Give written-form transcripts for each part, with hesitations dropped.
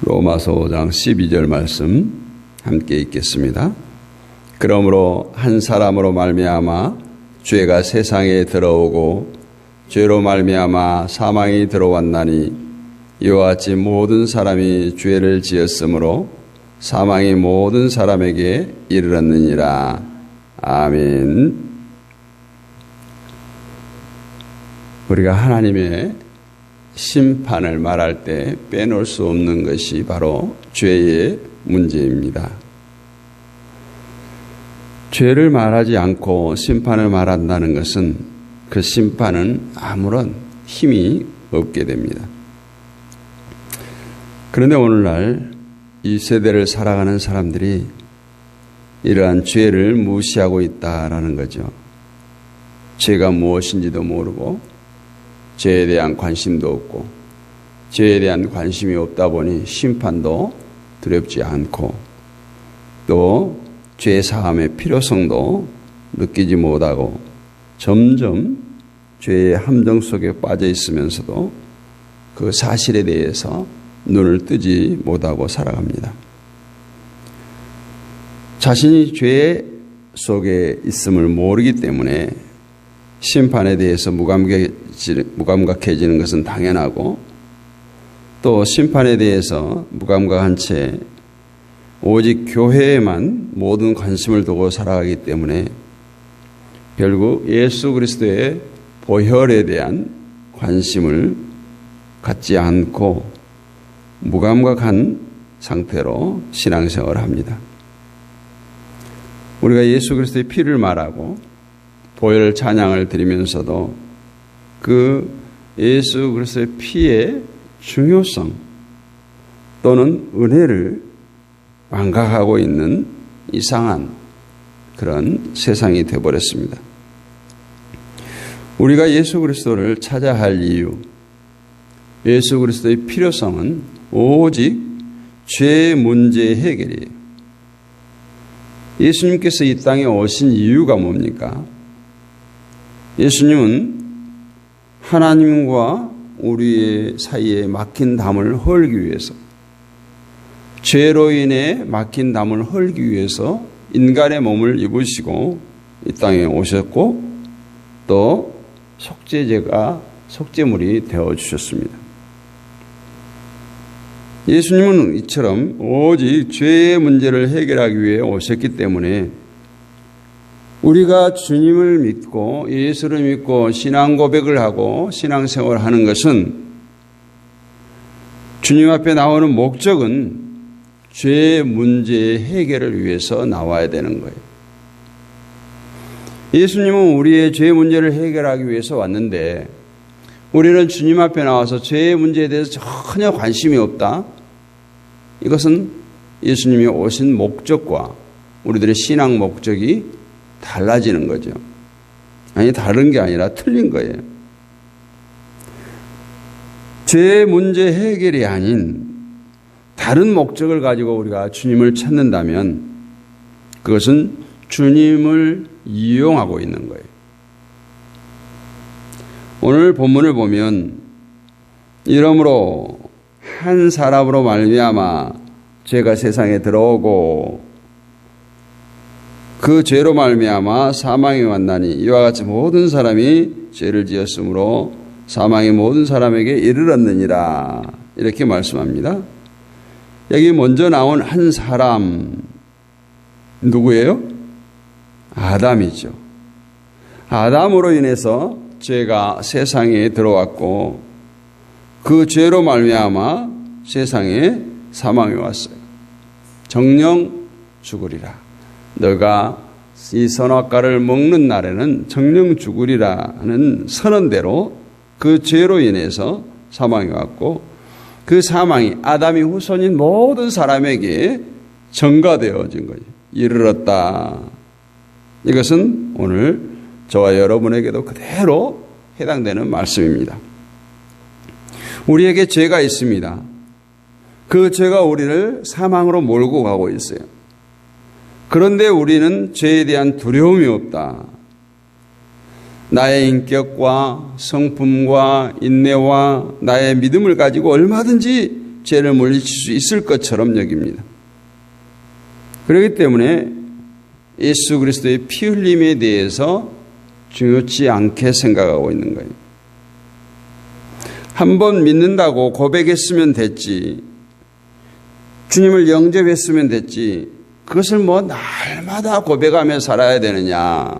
로마서 5장 12절 말씀 함께 읽겠습니다. 그러므로 한 사람으로 말미암아 죄가 세상에 들어오고 죄로 말미암아 사망이 들어왔나니 이와 같이 모든 사람이 죄를 지었으므로 사망이 모든 사람에게 이르렀느니라. 아멘. 우리가 하나님의 심판을 말할 때 빼놓을 수 없는 것이 바로 죄의 문제입니다. 죄를 말하지 않고 심판을 말한다는 것은 그 심판은 아무런 힘이 없게 됩니다. 그런데 오늘날 이 세대를 살아가는 사람들이 이러한 죄를 무시하고 있다라는 거죠. 죄가 무엇인지도 모르고 죄에 대한 관심도 없고 죄에 대한 관심이 없다 보니 심판도 두렵지 않고 또 죄 사함의 필요성도 느끼지 못하고 점점 죄의 함정 속에 빠져 있으면서도 그 사실에 대해서 눈을 뜨지 못하고 살아갑니다. 자신이 죄 속에 있음을 모르기 때문에 심판에 대해서 무감각해지는 것은 당연하고 또 심판에 대해서 무감각한 채 오직 교회에만 모든 관심을 두고 살아가기 때문에 결국 예수 그리스도의 보혈에 대한 관심을 갖지 않고 무감각한 상태로 신앙생활을 합니다. 우리가 예수 그리스도의 피를 말하고 보혈 찬양을 드리면서도 그 예수 그리스도의 피의 중요성 또는 은혜를 망각하고 있는 이상한 그런 세상이 되어버렸습니다. 우리가 예수 그리스도를 찾아야 할 이유, 예수 그리스도의 필요성은 오직 죄 문제 해결이에요. 예수님께서 이 땅에 오신 이유가 뭡니까? 예수님은 하나님과 우리의 사이에 막힌 담을 헐기 위해서, 죄로 인해 막힌 담을 헐기 위해서 인간의 몸을 입으시고 이 땅에 오셨고 또 속죄물이 되어주셨습니다. 예수님은 이처럼 오직 죄의 문제를 해결하기 위해 오셨기 때문에 우리가 주님을 믿고 예수를 믿고 신앙 고백을 하고 신앙생활을 하는 것은 주님 앞에 나오는 목적은 죄의 문제의 해결을 위해서 나와야 되는 거예요. 예수님은 우리의 죄의 문제를 해결하기 위해서 왔는데 우리는 주님 앞에 나와서 죄의 문제에 대해서 전혀 관심이 없다. 이것은 예수님이 오신 목적과 우리들의 신앙 목적이 달라지는 거죠. 아니, 다른 게 아니라 틀린 거예요. 죄의 문제 해결이 아닌 다른 목적을 가지고 우리가 주님을 찾는다면 그것은 주님을 이용하고 있는 거예요. 오늘 본문을 보면 이러므로 한 사람으로 말미암아 죄가 세상에 들어오고 그 죄로 말미암아 사망이 왔나니 이와 같이 모든 사람이 죄를 지었으므로 사망이 모든 사람에게 이르렀느니라. 이렇게 말씀합니다. 여기 먼저 나온 한 사람 누구예요? 아담이죠. 아담으로 인해서 죄가 세상에 들어왔고 그 죄로 말미암아 세상에 사망이 왔어요. 정령 죽으리라. 너가 이 선악과를 먹는 날에는 정령 죽으리라 하는 선언대로 그 죄로 인해서 사망이 왔고 그 사망이 아담이 후손인 모든 사람에게 전가되어진 거죠. 이르렀다. 이것은 오늘 저와 여러분에게도 그대로 해당되는 말씀입니다. 우리에게 죄가 있습니다. 그 죄가 우리를 사망으로 몰고 가고 있어요. 그런데 우리는 죄에 대한 두려움이 없다. 나의 인격과 성품과 인내와 나의 믿음을 가지고 얼마든지 죄를 물리칠 수 있을 것처럼 여깁니다. 그렇기 때문에 예수 그리스도의 피 흘림에 대해서 중요치 않게 생각하고 있는 거예요. 한번 믿는다고 고백했으면 됐지, 주님을 영접했으면 됐지, 그것을 뭐 날마다 고백하며 살아야 되느냐,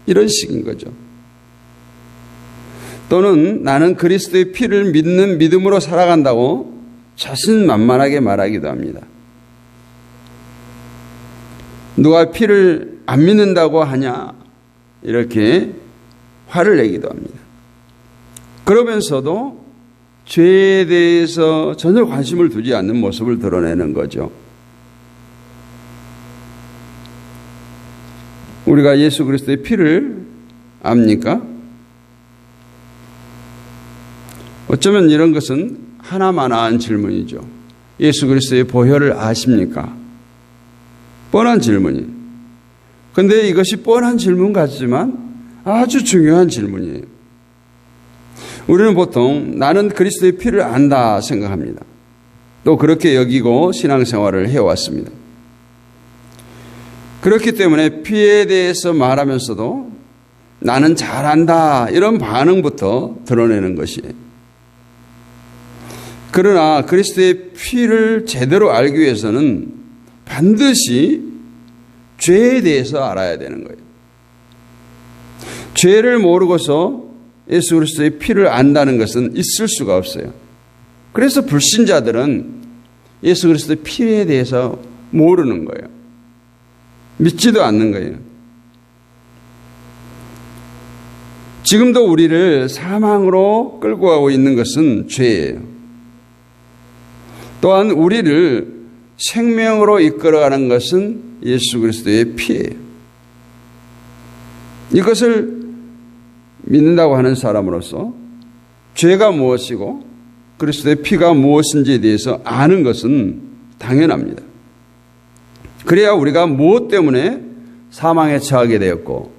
이런 식인 거죠. 또는 나는 그리스도의 피를 믿는 믿음으로 살아간다고 자신만만하게 말하기도 합니다. 누가 피를 안 믿는다고 하냐, 이렇게 화를 내기도 합니다. 그러면서도 죄에 대해서 전혀 관심을 두지 않는 모습을 드러내는 거죠. 우리가 예수 그리스도의 피를 압니까? 어쩌면 이런 것은 하나마나한 질문이죠. 예수 그리스도의 보혈을 아십니까? 뻔한 질문이에요. 그런데 이것이 뻔한 질문 같지만 아주 중요한 질문이에요. 우리는 보통 나는 그리스도의 피를 안다 생각합니다. 또 그렇게 여기고 신앙생활을 해왔습니다. 그렇기 때문에 피에 대해서 말하면서도 나는 잘 안다, 이런 반응부터 드러내는 것이에요. 그러나 그리스도의 피를 제대로 알기 위해서는 반드시 죄에 대해서 알아야 되는 거예요. 죄를 모르고서 예수 그리스도의 피를 안다는 것은 있을 수가 없어요. 그래서 불신자들은 예수 그리스도의 피에 대해서 모르는 거예요. 믿지도 않는 거예요. 지금도 우리를 사망으로 끌고 가고 있는 것은 죄예요. 또한 우리를 생명으로 이끌어가는 것은 예수 그리스도의 피예요. 이것을 믿는다고 하는 사람으로서 죄가 무엇이고 그리스도의 피가 무엇인지에 대해서 아는 것은 당연합니다. 그래야 우리가 무엇 때문에 사망에 처하게 되었고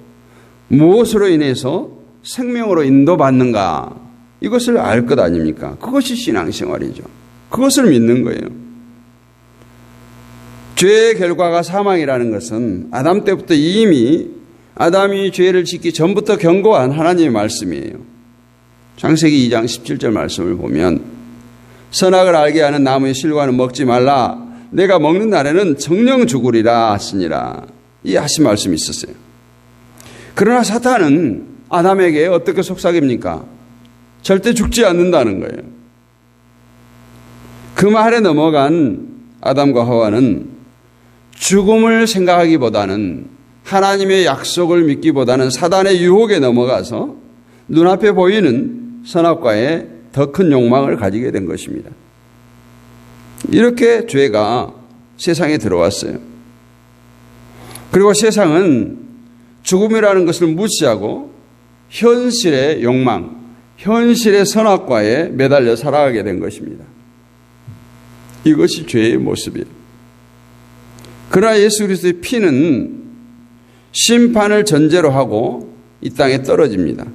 무엇으로 인해서 생명으로 인도받는가, 이것을 알 것 아닙니까? 그것이 신앙생활이죠. 그것을 믿는 거예요. 죄의 결과가 사망이라는 것은 아담 때부터 이미 아담이 죄를 짓기 전부터 경고한 하나님의 말씀이에요. 창세기 2장 17절 말씀을 보면 선악을 알게 하는 나무의 실과는 먹지 말라, 내가 먹는 날에는 정령 죽으리라 하시니라, 이 하신 말씀이 있었어요. 그러나 사탄은 아담에게 어떻게 속삭입니까? 절대 죽지 않는다는 거예요. 그 말에 넘어간 아담과 하와는 죽음을 생각하기보다는 하나님의 약속을 믿기보다는 사단의 유혹에 넘어가서 눈앞에 보이는 선악과에 더 큰 욕망을 가지게 된 것입니다. 이렇게 죄가 세상에 들어왔어요. 그리고 세상은 죽음이라는 것을 무시하고 현실의 욕망, 현실의 선악과에 매달려 살아가게 된 것입니다. 이것이 죄의 모습이에요. 그러나 예수 그리스도의 피는 심판을 전제로 하고 이 땅에 떨어집니다.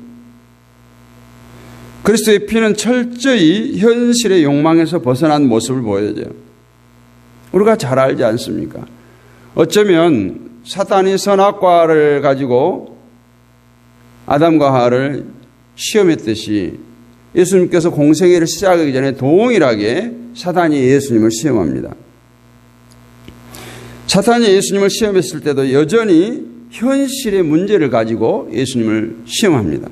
그리스도의 피는 철저히 현실의 욕망에서 벗어난 모습을 보여줘요. 우리가 잘 알지 않습니까? 어쩌면 사탄이 선악과를 가지고 아담과 하와를 시험했듯이 예수님께서 공생애를 시작하기 전에 동일하게 사탄이 예수님을 시험합니다. 사탄이 예수님을 시험했을 때도 여전히 현실의 문제를 가지고 예수님을 시험합니다.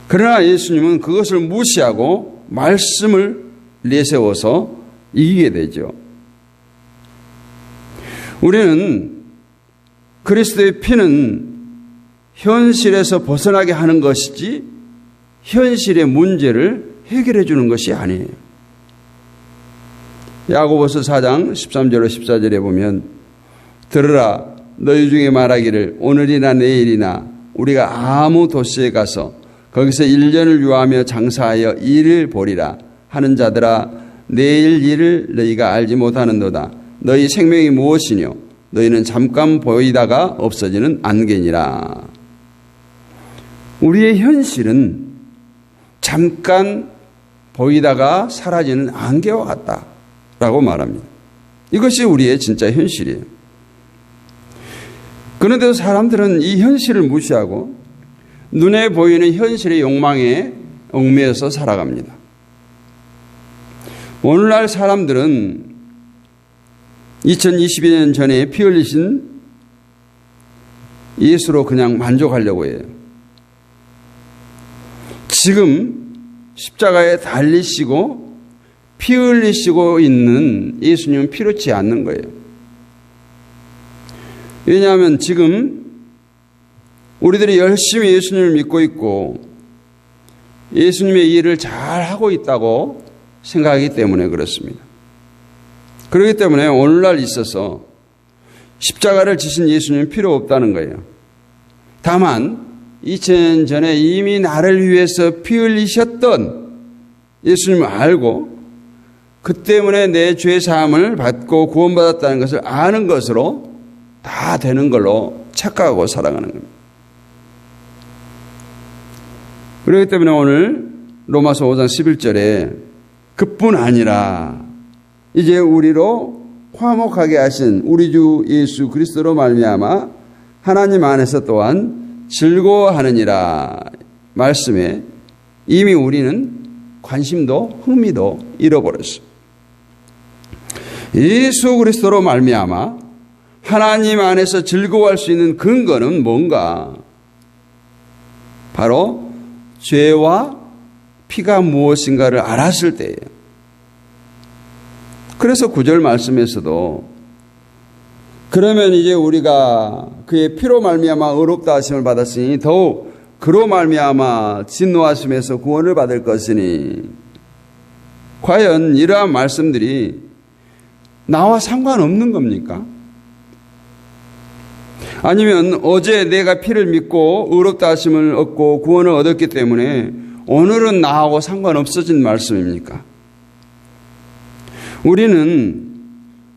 그러나 예수님은 그것을 무시하고 말씀을 내세워서 이기게 되죠. 우리는 그리스도의 피는 현실에서 벗어나게 하는 것이지 현실의 문제를 해결해 주는 것이 아니에요. 야고보서 4장 13절로 14절에 보면 들으라, 너희 중에 말하기를 오늘이나 내일이나 우리가 아무 도시에 가서 거기서 1년을 유하며 장사하여 일을 보리라 하는 자들아, 내일 일을 너희가 알지 못하는도다. 너희 생명이 무엇이뇨? 너희는 잠깐 보이다가 없어지는 안개니라. 우리의 현실은 잠깐 보이다가 사라지는 안개와 같다라고 말합니다. 이것이 우리의 진짜 현실이에요. 그런데도 사람들은 이 현실을 무시하고 눈에 보이는 현실의 욕망에 얽매여서 살아갑니다. 오늘날 사람들은 2022년 전에 피 흘리신 예수로 그냥 만족하려고 해요. 지금 십자가에 달리시고 피 흘리시고 있는 예수님은 필요치 않는 거예요. 왜냐하면 지금 우리들이 열심히 예수님을 믿고 있고 예수님의 일을 잘 하고 있다고 생각하기 때문에 그렇습니다. 그렇기 때문에 오늘날 있어서 십자가를 지신 예수님은 필요 없다는 거예요. 다만 2000년 전에 이미 나를 위해서 피 흘리셨던 예수님을 알고 그 때문에 내 죄 사함을 받고 구원받았다는 것을 아는 것으로 다 되는 걸로 착각하고 살아가는 겁니다. 그렇기 때문에 오늘 로마서 5장 11절에 그뿐 아니라 이제 우리로 화목하게 하신 우리 주 예수 그리스도로 말미암아 하나님 안에서 또한 즐거워하느니라 말씀에 이미 우리는 관심도 흥미도 잃어버렸어요. 예수 그리스도로 말미암아 하나님 안에서 즐거워할 수 있는 근거는 뭔가? 바로 죄와 피가 무엇인가를 알았을 때예요. 그래서 9절 말씀에서도 그러면 이제 우리가 그의 피로 말미암아 의롭다 하심을 받았으니 더욱 그로 말미암아 진노하심에서 구원을 받을 것이니 과연 이러한 말씀들이 나와 상관없는 겁니까? 아니면 어제 내가 피를 믿고 의롭다 하심을 얻고 구원을 얻었기 때문에 오늘은 나하고 상관없어진 말씀입니까? 우리는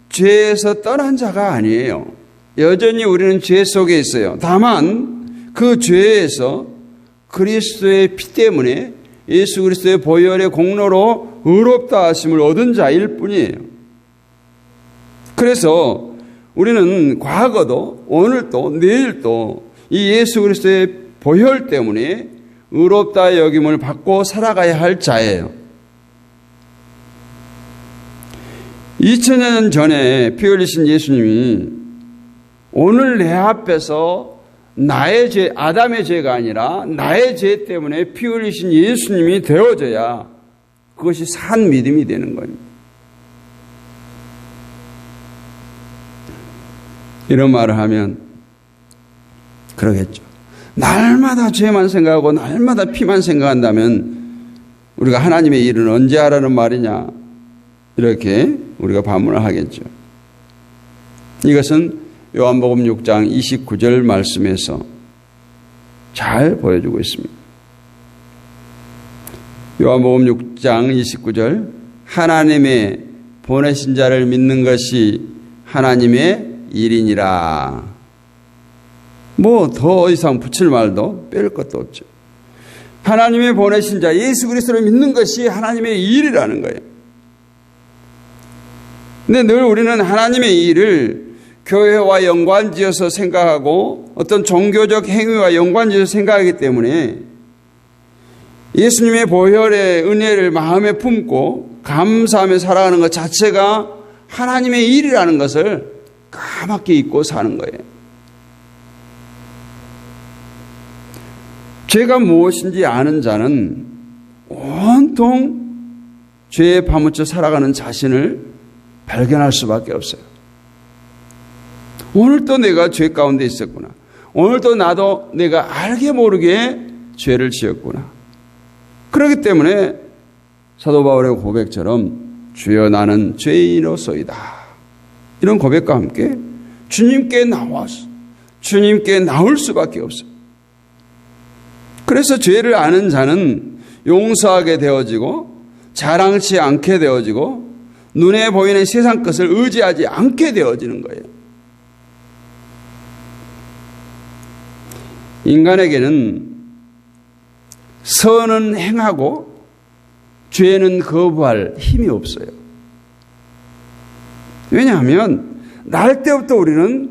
죄에서 떠난 자가 아니에요. 여전히 우리는 죄 속에 있어요. 다만 그 죄에서 그리스도의 피 때문에 예수 그리스도의 보혈의 공로로 의롭다 하심을 얻은 자일 뿐이에요. 그래서 우리는 과거도 오늘도 내일도 이 예수 그리스도의 보혈 때문에 의롭다 여김을 받고 살아가야 할 자예요. 2000년 전에 피 흘리신 예수님이 오늘 내 앞에서 나의 죄, 아담의 죄가 아니라 나의 죄 때문에 피 흘리신 예수님이 되어져야 그것이 산 믿음이 되는 겁니다. 이런 말을 하면 그러겠죠. 날마다 죄만 생각하고 날마다 피만 생각한다면 우리가 하나님의 일은 언제 하라는 말이냐 이렇게 우리가 반문을 하겠죠. 이것은 요한복음 6장 29절 말씀에서 잘 보여주고 있습니다. 요한복음 6장 29절 하나님의 보내신 자를 믿는 것이 하나님의 일이니라. 뭐 더 이상 붙일 말도 뺄 것도 없죠. 하나님의 보내신 자 예수 그리스도를 믿는 것이 하나님의 일이라는 거예요. 근데 늘 우리는 하나님의 일을 교회와 연관지어서 생각하고 어떤 종교적 행위와 연관지어서 생각하기 때문에 예수님의 보혈의 은혜를 마음에 품고 감사하며 살아가는 것 자체가 하나님의 일이라는 것을 까맣게 잊고 사는 거예요. 죄가 무엇인지 아는 자는 온통 죄에 파묻혀 살아가는 자신을 발견할 수밖에 없어요. 오늘도 내가 죄 가운데 있었구나. 오늘도 나도 내가 알게 모르게 죄를 지었구나. 그렇기 때문에 사도 바울의 고백처럼 주여 나는 죄인으로소이다. 이런 고백과 함께 주님께 나와서 주님께 나올 수밖에 없어요. 그래서 죄를 아는 자는 용서하게 되어지고 자랑치 않게 되어지고 눈에 보이는 세상 것을 의지하지 않게 되어지는 거예요. 인간에게는 선은 행하고 죄는 거부할 힘이 없어요. 왜냐하면 날 때부터 우리는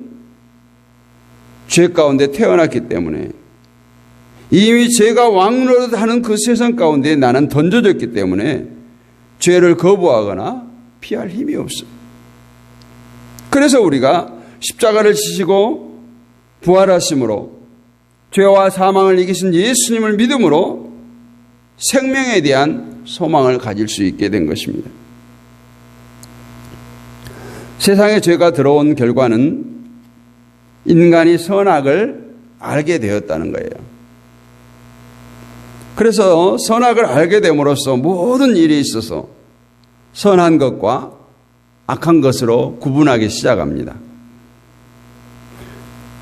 죄 가운데 태어났기 때문에 이미 죄가 왕노릇하는 그 세상 가운데 나는 던져졌기 때문에 죄를 거부하거나 피할 힘이 없어요. 그래서 우리가 십자가를 지시고 부활하심으로 죄와 사망을 이기신 예수님을 믿음으로 생명에 대한 소망을 가질 수 있게 된 것입니다. 세상에 죄가 들어온 결과는 인간이 선악을 알게 되었다는 거예요. 그래서 선악을 알게 됨으로써 모든 일에 있어서 선한 것과 악한 것으로 구분하기 시작합니다.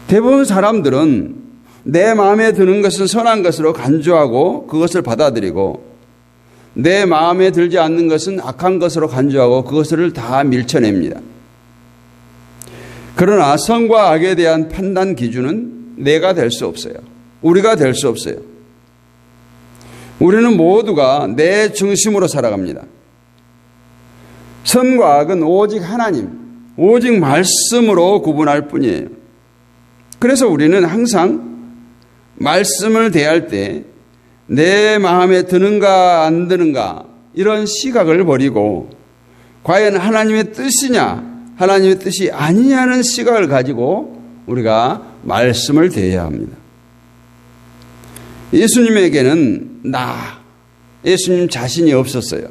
대부분 사람들은 내 마음에 드는 것은 선한 것으로 간주하고 그것을 받아들이고 내 마음에 들지 않는 것은 악한 것으로 간주하고 그것을 다 밀쳐냅니다. 그러나 선과 악에 대한 판단 기준은 내가 될 수 없어요. 우리가 될 수 없어요. 우리는 모두가 내 중심으로 살아갑니다. 선과 악은 오직 하나님, 오직 말씀으로 구분할 뿐이에요. 그래서 우리는 항상 말씀을 대할 때 내 마음에 드는가 안 드는가 이런 시각을 버리고 과연 하나님의 뜻이냐 하나님의 뜻이 아니냐는 시각을 가지고 우리가 말씀을 대해야 합니다. 예수님에게는 예수님 자신이 없었어요.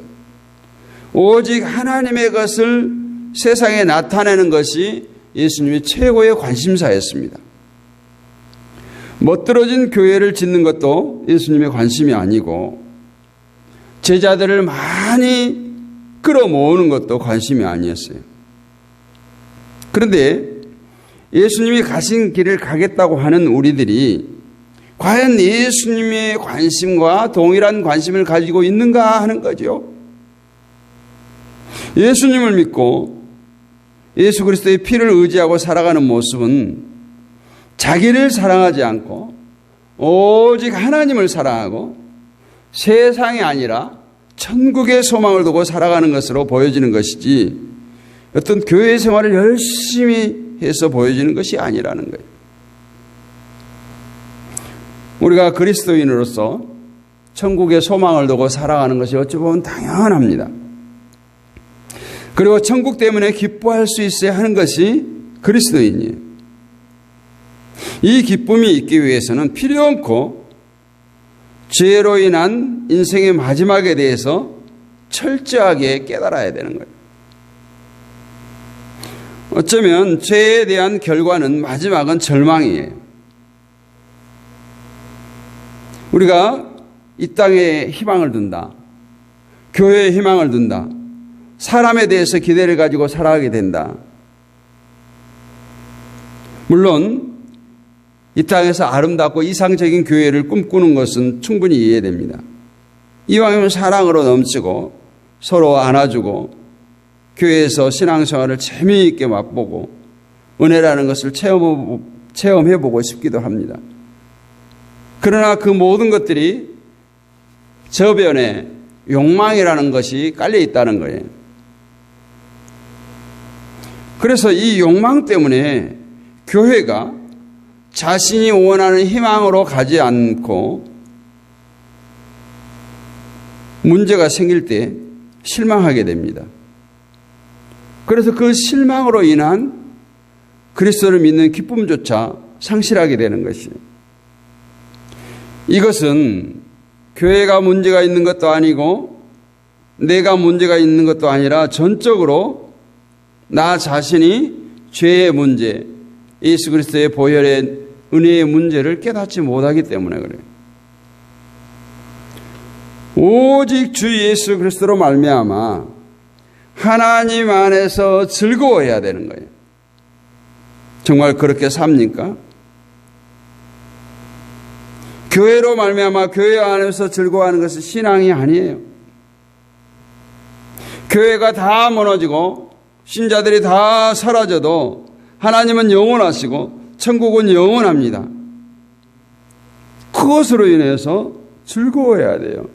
오직 하나님의 것을 세상에 나타내는 것이 예수님의 최고의 관심사였습니다. 멋들어진 교회를 짓는 것도 예수님의 관심이 아니고 제자들을 많이 끌어모으는 것도 관심이 아니었어요. 그런데 예수님이 가신 길을 가겠다고 하는 우리들이 과연 예수님의 관심과 동일한 관심을 가지고 있는가 하는 거죠. 예수님을 믿고 예수 그리스도의 피를 의지하고 살아가는 모습은 자기를 사랑하지 않고 오직 하나님을 사랑하고 세상이 아니라 천국의 소망을 두고 살아가는 것으로 보여지는 것이지 어떤 교회 생활을 열심히 해서 보여지는 것이 아니라는 거예요. 우리가 그리스도인으로서 천국의 소망을 두고 살아가는 것이 어찌 보면 당연합니다. 그리고 천국 때문에 기뻐할 수 있어야 하는 것이 그리스도인이에요. 이 기쁨이 있기 위해서는 필요 없고 죄로 인한 인생의 마지막에 대해서 철저하게 깨달아야 되는 거예요. 어쩌면 죄에 대한 결과는 마지막은 절망이에요. 우리가 이 땅에 희망을 둔다. 교회에 희망을 둔다. 사람에 대해서 기대를 가지고 살아가게 된다. 물론 이 땅에서 아름답고 이상적인 교회를 꿈꾸는 것은 충분히 이해됩니다. 이왕이면 사랑으로 넘치고 서로 안아주고 교회에서 신앙생활을 재미있게 맛보고 은혜라는 것을 체험해보고 싶기도 합니다. 그러나 그 모든 것들이 저변에 욕망이라는 것이 깔려 있다는 거예요. 그래서 이 욕망 때문에 교회가 자신이 원하는 희망으로 가지 않고 문제가 생길 때 실망하게 됩니다. 그래서 그 실망으로 인한 그리스도를 믿는 기쁨조차 상실하게 되는 것이에요. 이것은 교회가 문제가 있는 것도 아니고 내가 문제가 있는 것도 아니라 전적으로 나 자신이 죄의 문제, 예수 그리스도의 보혈의 은혜의 문제를 깨닫지 못하기 때문에 그래요. 오직 주 예수 그리스도로 말미암아 하나님 안에서 즐거워해야 되는 거예요. 정말 그렇게 삽니까? 교회로 말미암아 교회 안에서 즐거워하는 것은 신앙이 아니에요. 교회가 다 무너지고 신자들이 다 사라져도 하나님은 영원하시고 천국은 영원합니다. 그것으로 인해서 즐거워해야 돼요.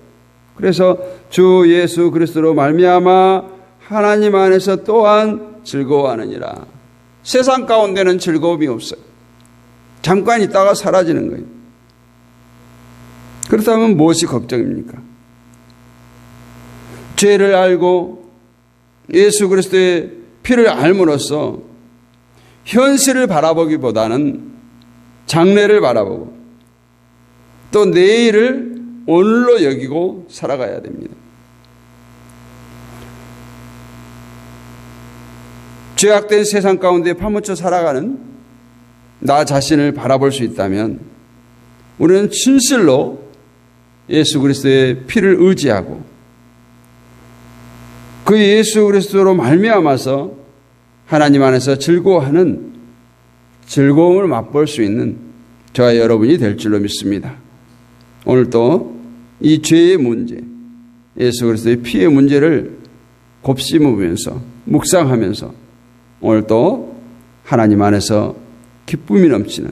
그래서 주 예수 그리스도로 말미암아 하나님 안에서 또한 즐거워하느니라. 세상 가운데는 즐거움이 없어요. 잠깐 있다가 사라지는 거예요. 그렇다면 무엇이 걱정입니까? 죄를 알고 예수 그리스도의 피를 알므로써 현실을 바라보기보다는 장래를 바라보고 또 내일을 오늘로 여기고 살아가야 됩니다. 죄악된 세상 가운데 파묻혀 살아가는 나 자신을 바라볼 수 있다면 우리는 진실로 예수 그리스도의 피를 의지하고 그 예수 그리스도로 말미암아서 하나님 안에서 즐거워하는 즐거움을 맛볼 수 있는 저와 여러분이 될 줄로 믿습니다. 오늘도 이 죄의 문제, 예수 그리스도의 피의 문제를 곱씹으면서 묵상하면서 오늘도 하나님 안에서 기쁨이 넘치는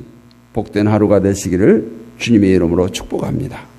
복된 하루가 되시기를 주님의 이름으로 축복합니다.